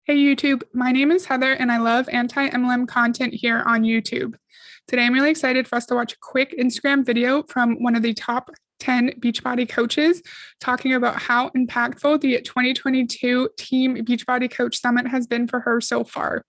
Hey YouTube, my name is Heather and I love anti-MLM content here on YouTube. Today I'm really excited for us to watch a quick Instagram video from one of the top 10 Beachbody coaches talking about how impactful the 2022 Team Beachbody Coach Summit has been for her so far.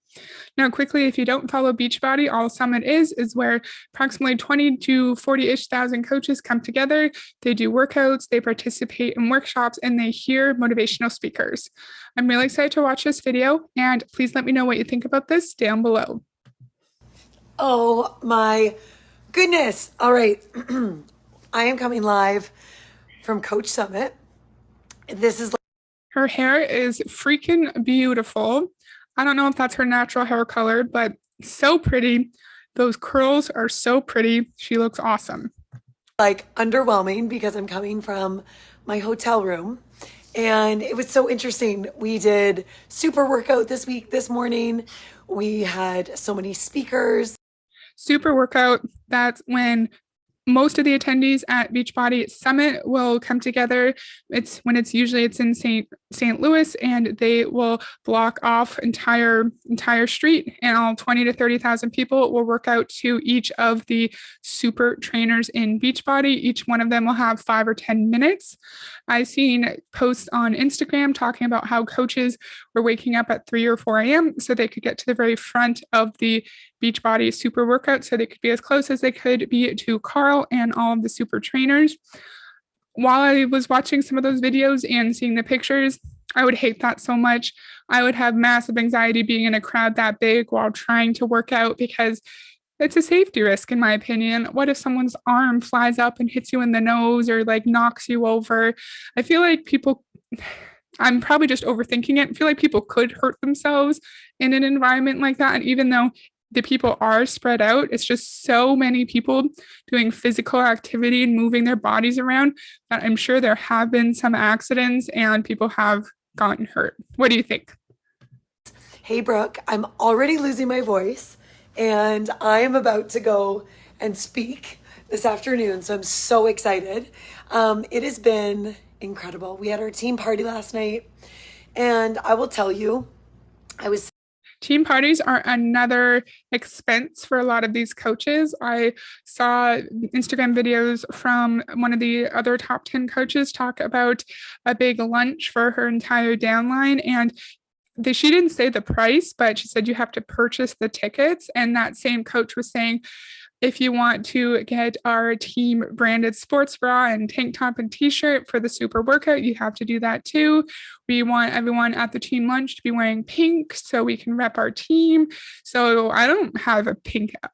Now, quickly, if you don't follow Beachbody, all Summit is where approximately 20 to 40-ish thousand coaches come together. They do workouts, they participate in workshops, and they hear motivational speakers. I'm really excited to watch this video, and please let me know what you think about this down below. Oh my goodness. All right. I am coming live from Coach Summit. This is Her hair is freaking beautiful. I don't know if that's her natural hair color, but so pretty. Those curls are so pretty. She looks awesome. like underwhelming because I'm coming from my hotel room. And it was so interesting. We did super workout this morning. We had so many speakers. Super workout, that's when most of the attendees at Beachbody Summit will come together. It's in St. Louis, and they will block off entire street, and all 20 to 30,000 people will work out to each of the super trainers in Beachbody. Each one of them will have 5 or 10 minutes. I've seen posts on Instagram talking about how coaches were waking up at 3 or 4 a.m. so they could get to the very front of the Beachbody super workout so they could be as close as they could be to Carl and all of the super trainers. While I was watching some of those videos and seeing the pictures, I would hate that so much. I would have massive anxiety being in a crowd that big while trying to work out because it's a safety risk, in my opinion. What if someone's arm flies up and hits you in the nose or like knocks you over? I feel like people, I'm probably just overthinking it. I feel like people could hurt themselves in an environment like that. And even though the people are spread out, it's just so many people doing physical activity and moving their bodies around that I'm sure there have been some accidents and people have gotten hurt. What do you think? Hey, Brooke, I'm already losing my voice and I am about to go and speak this afternoon. So I'm so excited. It has been incredible. We had our team party last night, and I will tell you, I was Team parties are another expense for a lot of these coaches. I saw Instagram videos from one of the other top 10 coaches talk about a big lunch for her entire downline. And she didn't say the price, but she said you have to purchase the tickets. And that same coach was saying, if you want to get our team branded sports bra and tank top and t-shirt for the super workout, you have to do that too. We want everyone at the team lunch to be wearing pink so we can rep our team. So I don't have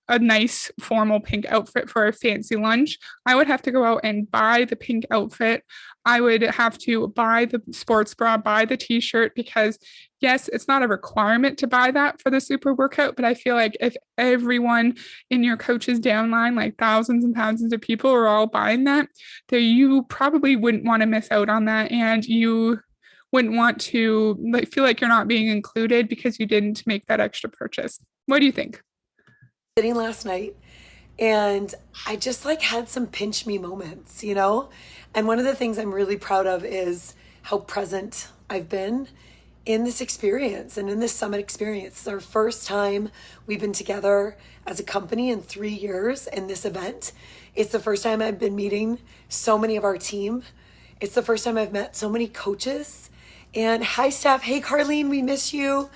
a nice formal pink outfit for a fancy lunch. I would have to go out and buy the pink outfit. I would have to buy the sports bra, buy the t-shirt, because yes, it's not a requirement to buy that for the super workout, but I feel like if everyone in your coach's downline, like thousands and thousands of people, are all buying that, then you probably wouldn't want to miss out on that, and you wouldn't want to feel like you're not being included because you didn't make that extra purchase. What do you think? sitting last night and I just like had some pinch me moments, you know? And one of the things I'm really proud of is how present I've been in this experience and in this summit experience. It's our first time we've been together as a company in 3 years in this event. It's the first time I've been meeting so many of our team. It's the first time I've met so many coaches. And hi, staff. Hey, Carlene, we miss you.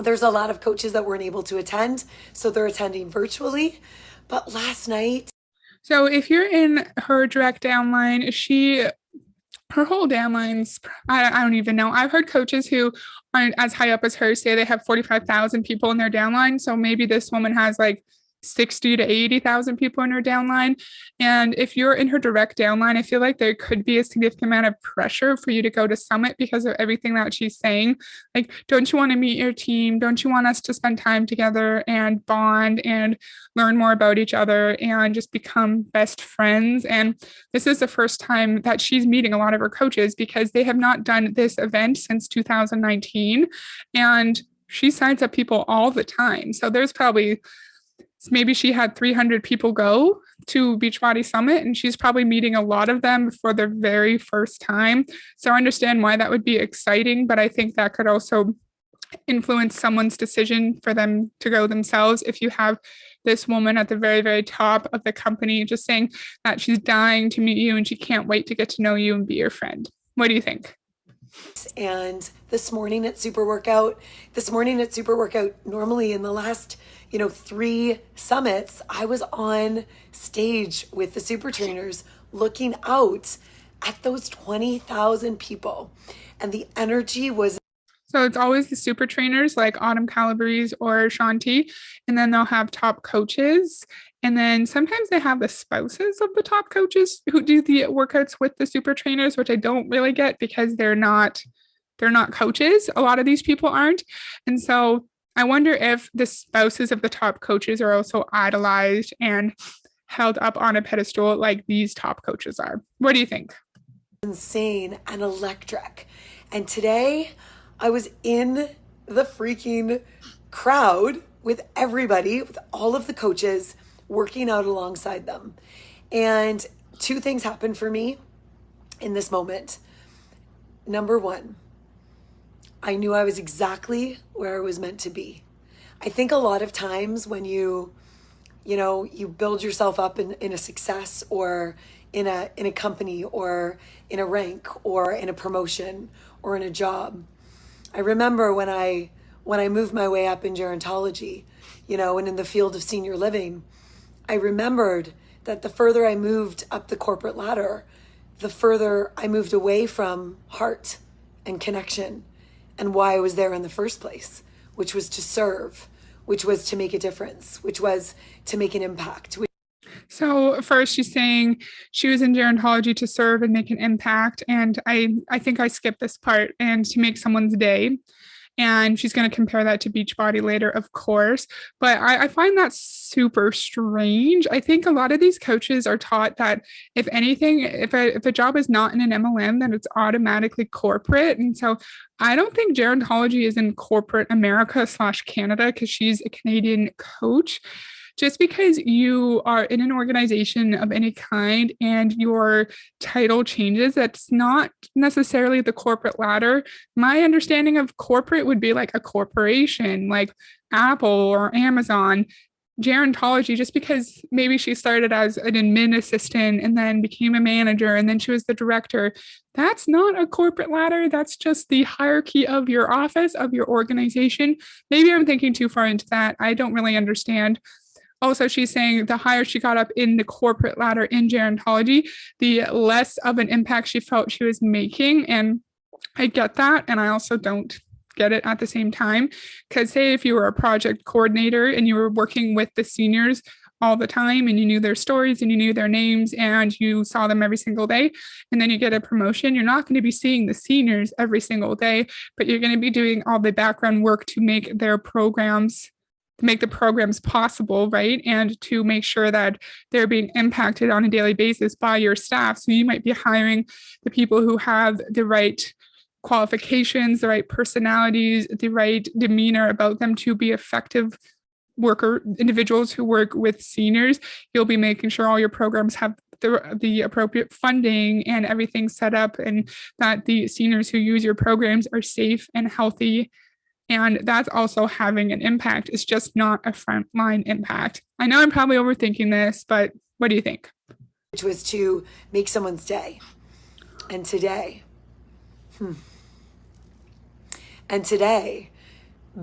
There's a lot of coaches that weren't able to attend, so they're attending virtually. But last night, So if you're in her direct downline, her whole downlines, I don't even know. I've heard coaches who aren't as high up as her say they have 45,000 people in their downline. So maybe this woman has like 60 to 80,000 people in her downline. And if you're in her direct downline, I feel like there could be a significant amount of pressure for you to go to Summit because of everything that she's saying. Like, don't you want to meet your team? Don't you want us to spend time together and bond and learn more about each other and just become best friends? And this is the first time that she's meeting a lot of her coaches because they have not done this event since 2019. And she signs up people all the time. So there's probably maybe she had 300 people go to Beachbody Summit, and she's probably meeting a lot of them for the very first time. So I understand why that would be exciting, but I think that could also influence someone's decision for them to go themselves. If you have this woman at the very, very top of the company just saying that she's dying to meet you and she can't wait to get to know you and be your friend. What do you think? And this morning at Super Workout, normally in the last, 3 summits, I was on stage with the super trainers looking out at those 20,000 people. And the energy was. So it's always the super trainers like Autumn Calabrese or Shanti, and then they'll have top coaches. And then sometimes they have the spouses of the top coaches who do the workouts with the super trainers, which I don't really get because they're not coaches. A lot of these people aren't. And so I wonder if the spouses of the top coaches are also idolized and held up on a pedestal like these top coaches are. What do you think? Insane and electric. And today I was in the freaking crowd with everybody, with all of the coaches, working out alongside them. And 2 things happened for me in this moment. Number 1, I knew I was exactly where I was meant to be. I think a lot of times when you build yourself up in a success or in a company or in a rank or in a promotion or in a job. I remember when I moved my way up in gerontology, and in the field of senior living, I remembered that the further I moved up the corporate ladder, the further I moved away from heart and connection and why I was there in the first place, which was to serve, which was to make a difference, which was to make an impact. So first she's saying she was in gerontology to serve and make an impact. And I think I skipped this part, and to make someone's day. And she's going to compare that to Beachbody later, of course. But I find that super strange. I think a lot of these coaches are taught that if anything, if a job is not in an MLM, then it's automatically corporate. And so I don't think gerontology is in corporate America / Canada because she's a Canadian coach. Just because you are in an organization of any kind and your title changes, that's not necessarily the corporate ladder. My understanding of corporate would be like a corporation, like Apple or Amazon. Gerontology, just because maybe she started as an admin assistant and then became a manager and then she was the director, that's not a corporate ladder. That's just the hierarchy of your office, of your organization. Maybe I'm thinking too far into that. I don't really understand. Also, she's saying the higher she got up in the corporate ladder in gerontology, the less of an impact she felt she was making. And I get that. And I also don't get it at the same time. Because say if you were a project coordinator and you were working with the seniors all the time and you knew their stories and you knew their names and you saw them every single day, and then you get a promotion, you're not going to be seeing the seniors every single day, but you're going to be doing all the background work to make the programs possible, right? And to make sure that they're being impacted on a daily basis by your staff. So you might be hiring the people who have the right qualifications, the right personalities, the right demeanor about them to be effective individuals who work with seniors. You'll be making sure all your programs have the appropriate funding and everything set up, and that the seniors who use your programs are safe and healthy. And that's also having an impact. It's just not a frontline impact. I know I'm probably overthinking this, but what do you think? Which was to make someone's day. And today,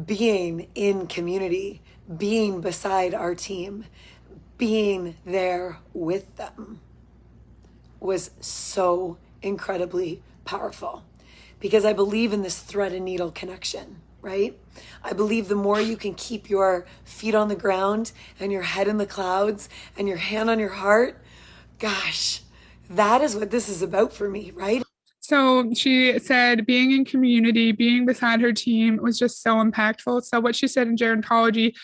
being in community, being beside our team, being there with them was so incredibly powerful, because I believe in this thread and needle connection. Right? I believe the more you can keep your feet on the ground and your head in the clouds and your hand on your heart, gosh, that is what this is about for me, right? So she said being in community, being beside her team was just so impactful. So what she said in gerontology,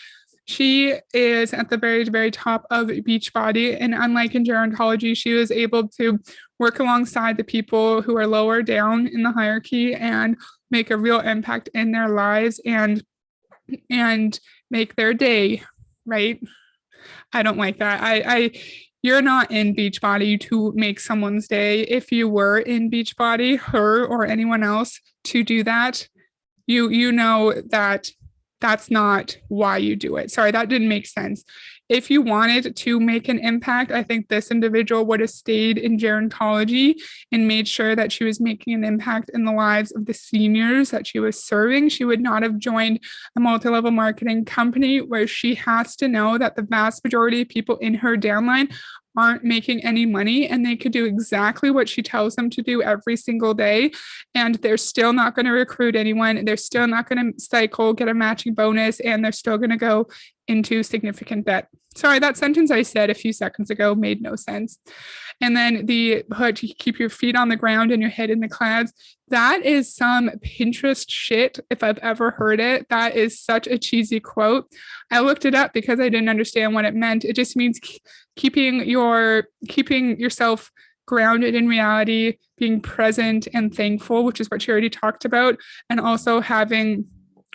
she is at the very, very top of Beachbody. And unlike in gerontology, she was able to work alongside the people who are lower down in the hierarchy and make a real impact in their lives and make their day, right? I don't like that. You're not in Beachbody to make someone's day. If you were in Beachbody, her or anyone else to do that, you know that that's not why you do it. Sorry, that didn't make sense. If you wanted to make an impact, I think this individual would have stayed in gerontology and made sure that she was making an impact in the lives of the seniors that she was serving. She would not have joined a multi-level marketing company where she has to know that the vast majority of people in her downline aren't making any money and they could do exactly what she tells them to do every single day. And they're still not going to recruit anyone. They're still not going to cycle, get a matching bonus, and they're still going to go into significant debt. Sorry, that sentence I said a few seconds ago made no sense. And then the keep your feet on the ground and your head in the clouds. That is some Pinterest shit, if I've ever heard it. That is such a cheesy quote. I looked it up because I didn't understand what it meant. It just means keeping yourself grounded in reality, being present and thankful, which is what you already talked about, and also having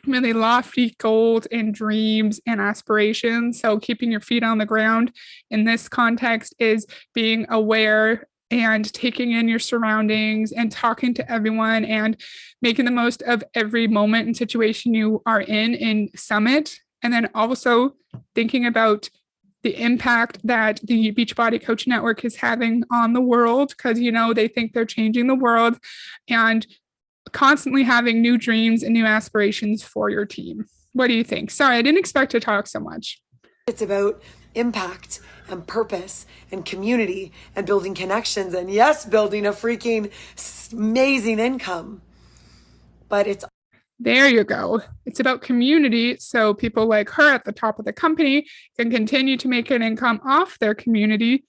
really lofty goals and dreams and aspirations. So keeping your feet on the ground in this context is being aware and taking in your surroundings and talking to everyone and making the most of every moment and situation you are in Summit. And then also thinking about the impact that the Beachbody Coach Network is having on the world, because, they think they're changing the world, and constantly having new dreams and new aspirations for your team. What do you think? Sorry, I didn't expect to talk so much. It's about impact and purpose and community and building connections and, yes, building a freaking amazing income. But there you go. It's about community. So people like her at the top of the company can continue to make an income off their community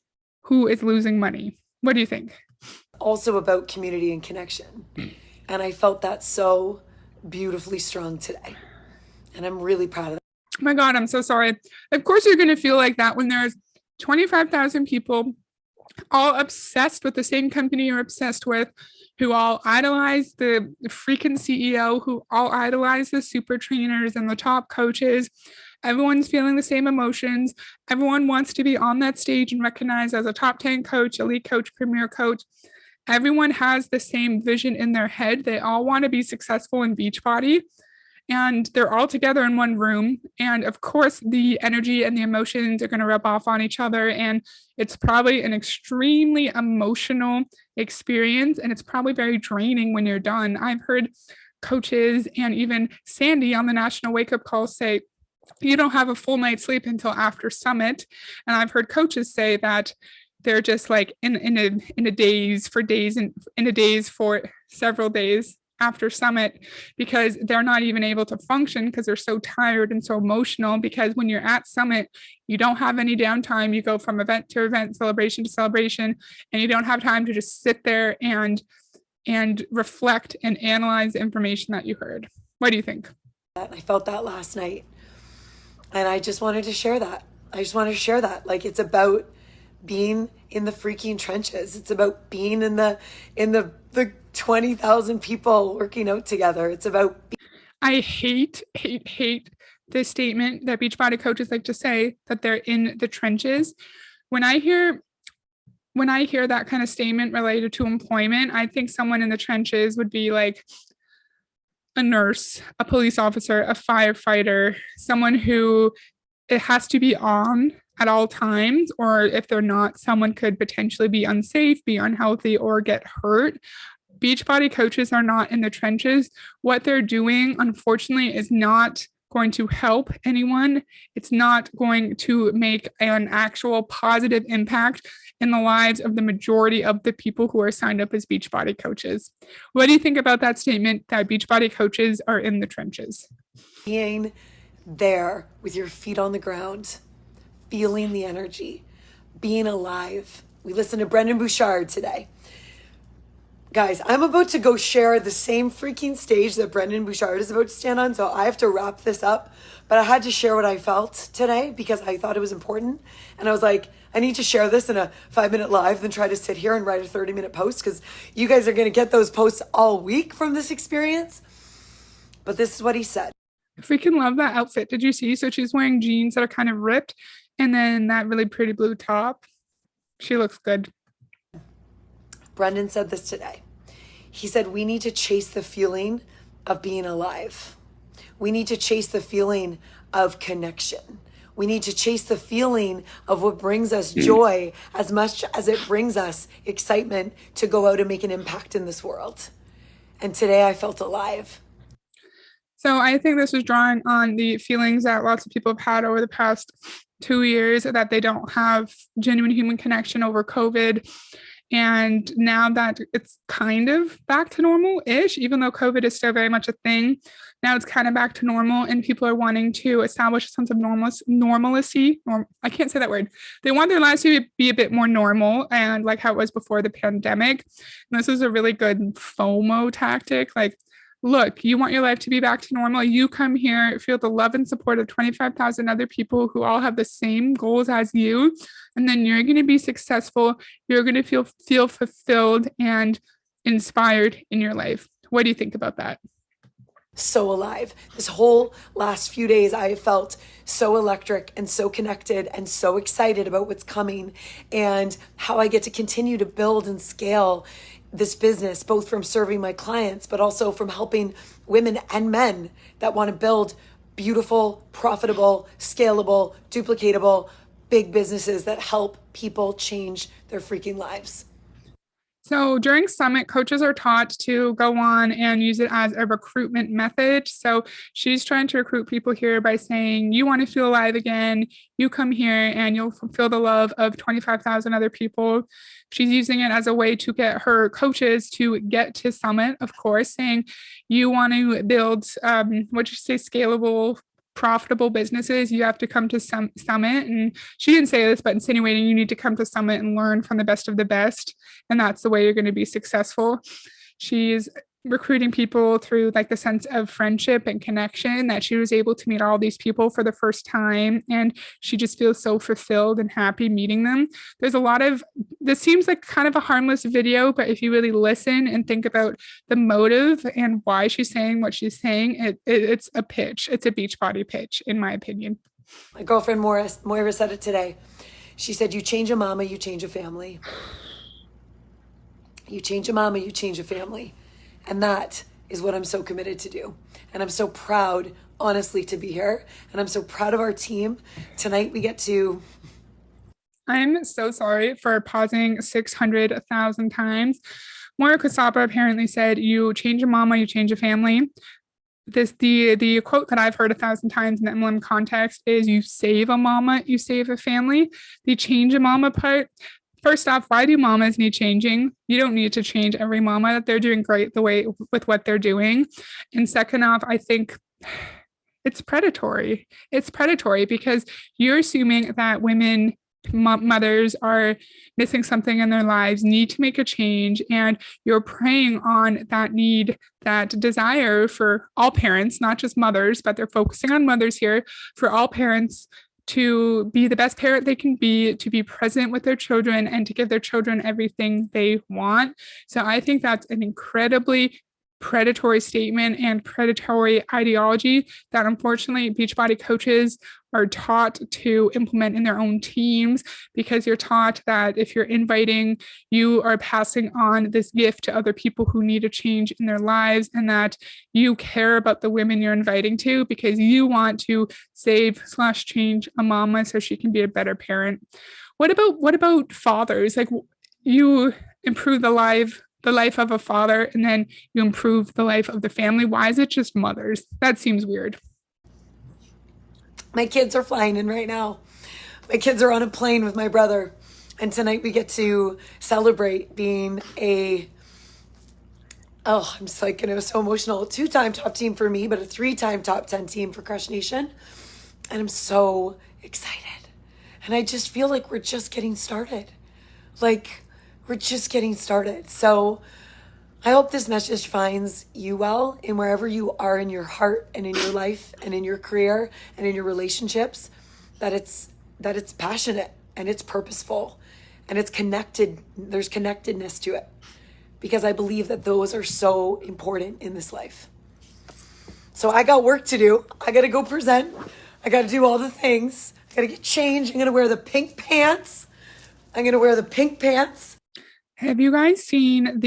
who is losing money. What do you think? Also about community and connection. And I felt that so beautifully strong today. And I'm really proud of that. Oh my God, I'm so sorry. Of course, you're going to feel like that when there's 25,000 people all obsessed with the same company you're obsessed with, who all idolize the freaking CEO, who all idolize the super trainers and the top coaches. Everyone's feeling the same emotions. Everyone wants to be on that stage and recognized as a top 10 coach, elite coach, premier coach. Everyone has the same vision in their head. They all want to be successful in Beachbody, and they're all together in one room. And of course, the energy and the emotions are going to rub off on each other. And it's probably an extremely emotional experience. And it's probably very draining when you're done. I've heard coaches and even Sandy on the National Wake Up Call say, you don't have a full night's sleep until after Summit. And I've heard coaches say that they're just like in a daze for days and in a daze for several days after Summit, because they're not even able to function because they're so tired and so emotional. Because when you're at Summit, you don't have any downtime. You go from event to event, celebration to celebration, and you don't have time to just sit there and reflect and analyze the information that you heard. What do you think? I felt that last night, and I just wanted to share that. Like, it's about being in the freaking trenches. It's about being in the 20,000 people working out together. It's about I hate the statement that Beachbody coaches like to say, that they're in the trenches. When I hear that kind of statement related to employment, I think someone in the trenches would be like a nurse, a police officer, a firefighter, someone who it has to be on at all times, or if they're not, someone could potentially be unsafe, be unhealthy, or get hurt. Beachbody coaches are not in the trenches. What they're doing, unfortunately, is not going to help anyone. It's not going to make an actual positive impact in the lives of the majority of the people who are signed up as Beachbody coaches. What do you think about that statement that Beachbody coaches are in the trenches? Being there with your feet on the ground, feeling the energy, being alive. We listened to Brendon Burchard today. Guys, I'm about to go share the same freaking stage that Brendon Burchard is about to stand on, so I have to wrap this up. But I had to share what I felt today because I thought it was important. And I was like, I need to share this in a 5-minute live than try to sit here and write a 30-minute post, because you guys are going to get those posts all week from this experience. But this is what he said. I freaking love that outfit. Did you see? So she's wearing jeans that are kind of ripped And then that really pretty blue top. She looks good. Brendan said this today. He said, we need to chase the feeling of being alive. We need to chase the feeling of connection. We need to chase the feeling of what brings us joy as much as it brings us excitement to go out and make an impact in this world. And today I felt alive. So I think this is drawing on the feelings that lots of people have had over the past 2 years that they don't have genuine human connection over COVID. And now that it's kind of back to normal-ish, even though COVID is still very much a thing, now it's kind of back to normal and people are wanting to establish a sense of normalcy. I can't say that word. They want their lives to be a bit more normal and like how it was before the pandemic. And this is a really good FOMO tactic. Like, look, you want your life to be back to normal. You come here, feel the love and support of 25,000 other people who all have the same goals as you. And then you're going to be successful. You're going to feel fulfilled and inspired in your life. What do you think about that? So alive. This whole last few days, I have felt so electric and so connected and so excited about what's coming and how I get to continue to build and scale this business, both from serving my clients, but also from helping women and men that want to build beautiful, profitable, scalable, duplicatable, big businesses that help people change their freaking lives. So during Summit, coaches are taught to go on and use it as a recruitment method. So she's trying to recruit people here by saying, you want to feel alive again, you come here and you'll feel the love of 25,000 other people. She's using it as a way to get her coaches to get to Summit, of course, saying you want to build, scalable, profitable businesses, you have to come to Summit. And she didn't say this, but insinuating you need to come to Summit and learn from the best of the best. And that's the way you're going to be successful. She's recruiting people through like the sense of friendship and connection that she was able to meet all these people for the first time. And she just feels so fulfilled and happy meeting them. There's a lot of, this seems like kind of a harmless video, but if you really listen and think about the motive and why she's saying what she's saying, it's a pitch. It's a Beachbody pitch, in my opinion. My girlfriend Moira said it today. She said, you change a mama, you change a family. You change a mama, you change a family. And that is what I'm so committed to do. And I'm so proud, honestly, to be here. And I'm so proud of our team. Tonight we get to... I'm so sorry for pausing 600,000 times. Moira Kusapa apparently said, you change a mama, you change a family. The quote that I've heard 1,000 times in the MLM context is, you save a mama, you save a family. The change a mama part, first off, why do mamas need changing? You don't need to change every mama. They're doing great the way with what they're doing. And second off, I think it's predatory. It's predatory because you're assuming that women, mothers are missing something in their lives, need to make a change, and you're preying on that need, that desire for all parents, not just mothers, but they're focusing on mothers here, for all parents to be the best parent they can be, to be present with their children and to give their children everything they want. So I think that's an incredibly predatory statement and predatory ideology that unfortunately Beachbody coaches are taught to implement in their own teams, because you're taught that if you're inviting, you are passing on this gift to other people who need a change in their lives, and that you care about the women you're inviting to because you want to save/change a mama so she can be a better parent. What about fathers? Like, you improve the life of a father and then you improve the life of the family. Why is it just mothers? That seems weird. My kids are flying in right now. My kids are on a plane with my brother. And tonight we get to celebrate being I'm just like, and it was so emotional. A 2-time top team for me, but a 3-time top 10 team for Crush Nation. And I'm so excited. And I just feel like we're just getting started. We're just getting started. So I hope this message finds you well in wherever you are in your heart and in your life and in your career and in your relationships, that it's passionate and it's purposeful and it's connected. There's connectedness to it, because I believe that those are so important in this life. So I got work to do. I got to go present. I got to do all the things. I Gotta get changed. I'm gonna wear the pink pants. I'm gonna wear the pink pants. Have you guys seen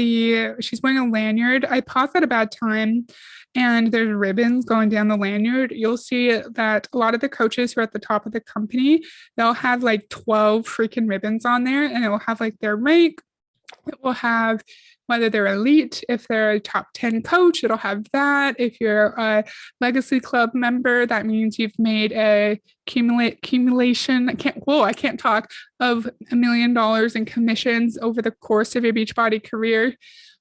she's wearing a lanyard? I paused at a bad time and there's ribbons going down the lanyard. You'll see that a lot of the coaches who are at the top of the company, they'll have like 12 freaking ribbons on there and it will have like their rank. It will have whether they're elite, if they're a top 10 coach, it'll have that. If you're a legacy club member, that means you've made a accumulation. I can't talk of $1 million in commissions over the course of your Beachbody career.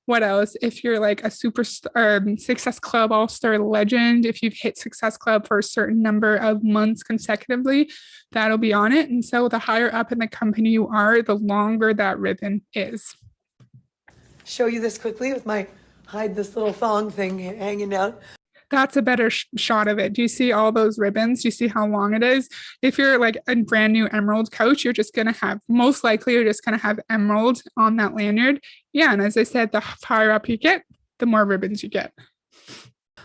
What else? If you're like a super Success Club All-Star legend, if you've hit Success Club for a certain number of months consecutively, that'll be on it. And so the higher up in the company you are, the longer that ribbon is. Show you this quickly with my hide this little thong thing hanging down. That's a better shot of it. Do you see all those ribbons? Do you see how long it is? If you're like a brand new Emerald coach, you're just going to have, most likely, you're just going to have Emerald on that lanyard. Yeah. And as I said, the higher up you get, the more ribbons you get.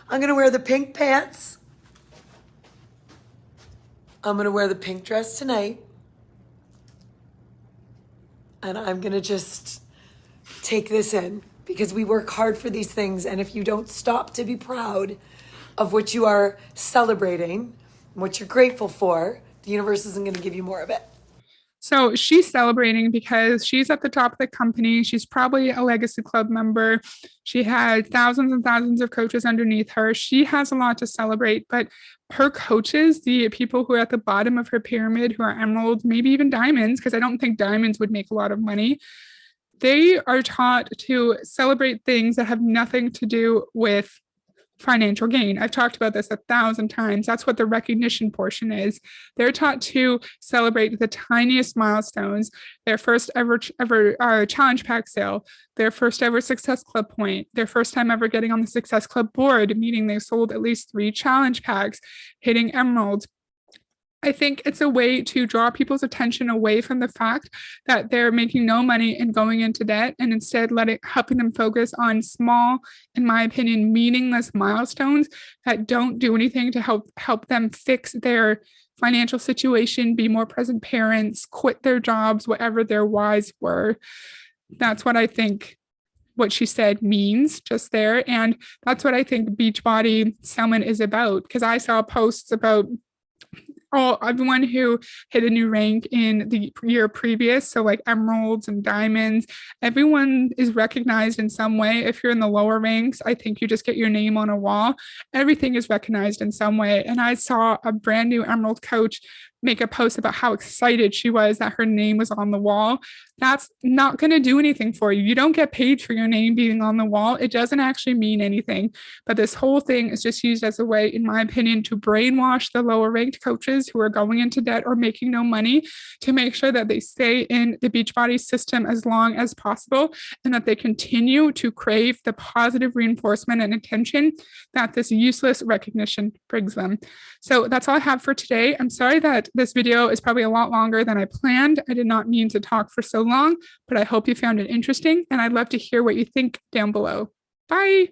I'm going to wear the pink pants. I'm going to wear the pink dress tonight. And I'm going to just take this in because we work hard for these things. And if you don't stop to be proud of what you are celebrating, what you're grateful for, the universe isn't going to give you more of it. So she's celebrating because she's at the top of the company. She's probably a legacy club member. She had thousands and thousands of coaches underneath her. She has a lot to celebrate, but her coaches, the people who are at the bottom of her pyramid, who are emerald, maybe even diamonds, because I don't think diamonds would make a lot of money, they are taught to celebrate things that have nothing to do with financial gain. I've talked about this 1,000 times. That's what the recognition portion is. They're taught to celebrate the tiniest milestones, their first ever challenge pack sale, their first ever Success Club point, their first time ever getting on the Success Club board, meaning they sold at least 3 challenge packs, hitting emeralds. I think it's a way to draw people's attention away from the fact that they're making no money and going into debt, and instead helping them focus on small, in my opinion, meaningless milestones that don't do anything to help them fix their financial situation, be more present parents, quit their jobs, whatever their whys were. That's what I think what she said means just there. And that's what I think Beachbody Summit is about, because I saw posts about everyone who hit a new rank in the year previous, so like emeralds and diamonds, everyone is recognized in some way. If you're in the lower ranks, I think you just get your name on a wall. Everything is recognized in some way. And I saw a brand new emerald coach make a post about how excited she was that her name was on the wall. That's not going to do anything for you. You don't get paid for your name being on the wall. It doesn't actually mean anything. But this whole thing is just used as a way, in my opinion, to brainwash the lower ranked coaches who are going into debt or making no money, to make sure that they stay in the Beachbody system as long as possible, and that they continue to crave the positive reinforcement and attention that this useless recognition brings them. So that's all I have for today. I'm sorry that this video is probably a lot longer than I planned. I did not mean to talk for so long, but I hope you found it interesting, and I'd love to hear what you think down below. Bye.